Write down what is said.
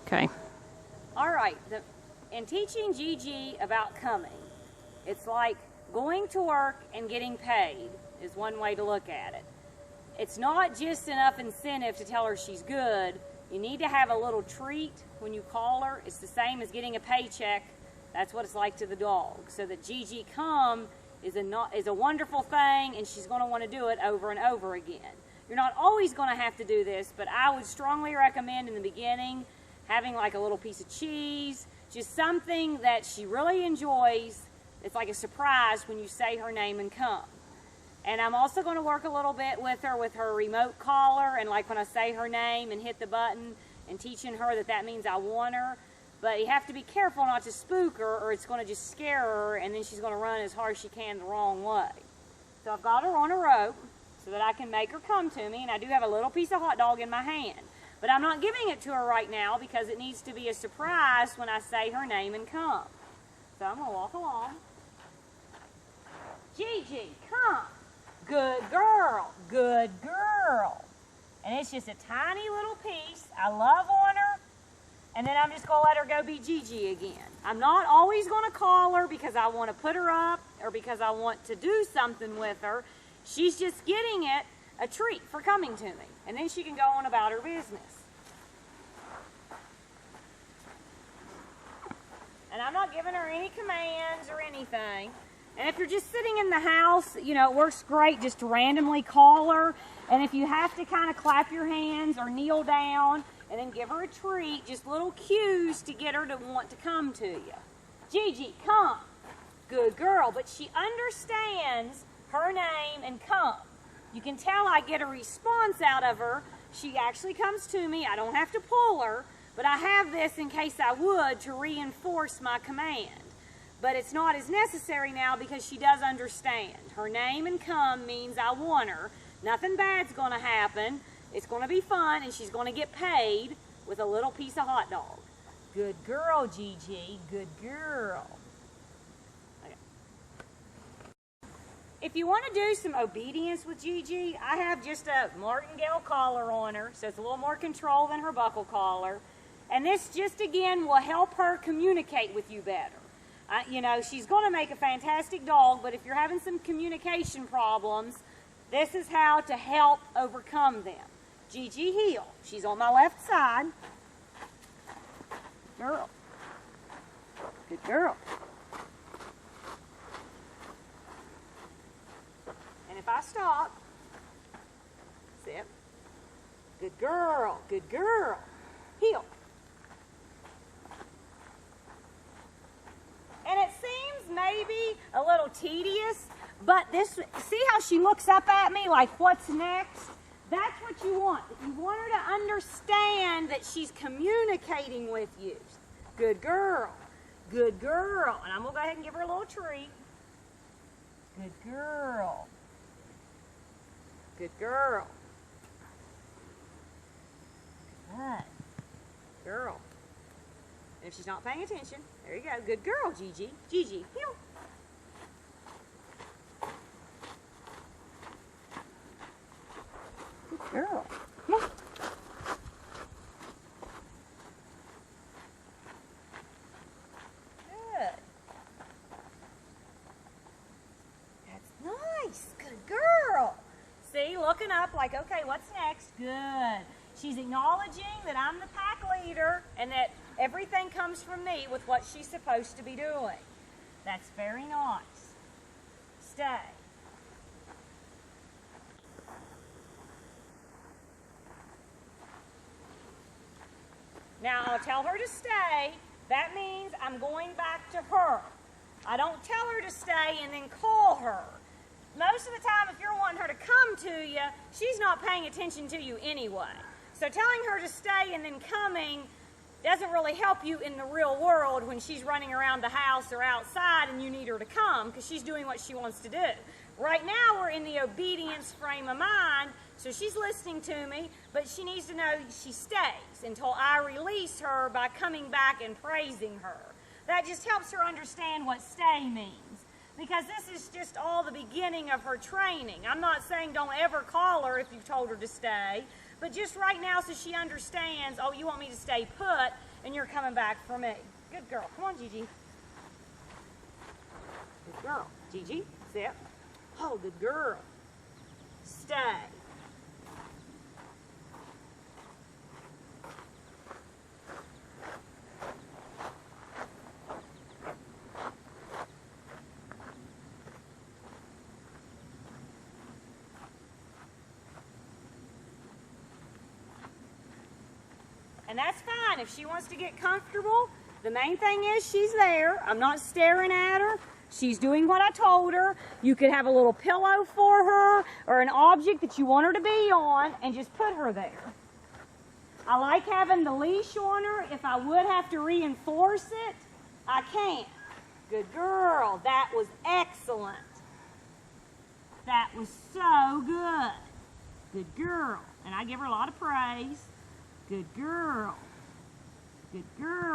Okay. All right, in teaching Gigi about coming, it's like going to work and getting paid is one way to look at it. It's not just enough incentive to tell her she's good. You need to have a little treat when you call her. It's the same as getting a paycheck. That's what it's like to the dog. So that Gigi come is a wonderful thing, and she's going to want to do it over and over again. You're not always going to have to do this, but I would strongly recommend in the beginning having like a little piece of cheese, just something that she really enjoys. It's like a surprise when you say her name and come. And I'm also going to work a little bit with her remote caller, and like when I say her name and hit the button and teaching her that means I want her. But you have to be careful not to spook her, or it's going to just scare her, and then she's going to run as hard as she can the wrong way. So I've got her on a rope so that I can make her come to me, and I do have a little piece of hot dog in my hand. But I'm not giving it to her right now because it needs to be a surprise when I say her name and come. So I'm going to walk along. Gigi, come. Good girl. Good girl. And it's just a tiny little piece. I love on her. And then I'm just going to let her go be Gigi again. I'm not always going to call her because I want to put her up or because I want to do something with her. She's just getting it a treat for coming to me. And then she can go on about her business. And I'm not giving her any commands or anything. And if you're just sitting in the house, you know, it works great just to randomly call her. And if you have to kind of clap your hands or kneel down and then give her a treat, just little cues to get her to want to come to you. Gigi, come. Good girl. But she understands her name and come. You can tell I get a response out of her. She actually comes to me. I don't have to pull her, but I have this in case I would to reinforce my command. But it's not as necessary now because she does understand. Her name and come means I want her. Nothing bad's going to happen. It's going to be fun, and she's going to get paid with a little piece of hot dog. Good girl, Gigi. Good girl. Okay. If you want to do some obedience with Gigi, I have just a martingale collar on her, so it's a little more control than her buckle collar. And this just, again, will help her communicate with you better. You know, she's going to make a fantastic dog, but if you're having some communication problems, this is how to help overcome them. Gigi, heel. She's on my left side. Girl. Good girl. And if I stop, sit. Good girl. Good girl. Heel. And it seems maybe a little tedious, but this, see how she looks up at me like, what's next? That's what you want. If you want her to understand that she's communicating with you. Good girl. Good girl. And I'm going to go ahead and give her a little treat. Good girl. Good girl. Good girl. And if she's not paying attention, there you go. Good girl, Gigi. Gigi, heel. Good girl. Come on. Good. That's nice. Good girl. See, looking up like, okay, what's next? Good. She's acknowledging that I'm the pack leader and that everything comes from me with what she's supposed to be doing. That's very nice. Stay. Now, I'll tell her to stay. That means I'm going back to her. I don't tell her to stay and then call her. Most of the time, if you're wanting her to come to you, she's not paying attention to you anyway. So telling her to stay and then coming doesn't really help you in the real world when she's running around the house or outside and you need her to come because she's doing what she wants to do. Right now, we're in the obedience frame of mind, so she's listening to me, but she needs to know she stays until I release her by coming back and praising her. That just helps her understand what stay means, because this is just all the beginning of her training. I'm not saying don't ever call her if you've told her to stay, but just right now so she understands, oh, you want me to stay put and you're coming back for me. Good girl. Come on, GiGi. Good girl. GiGi, sit. Oh, good girl. Stay. And that's fine. If she wants to get comfortable, the main thing is she's there. I'm not staring at her. She's doing what I told her. You could have a little pillow for her or an object that you want her to be on and just put her there. I like having the leash on her. If I would have to reinforce it, I can. Good girl. That was excellent. That was so good. Good girl. And I give her a lot of praise. Good girl. Good girl.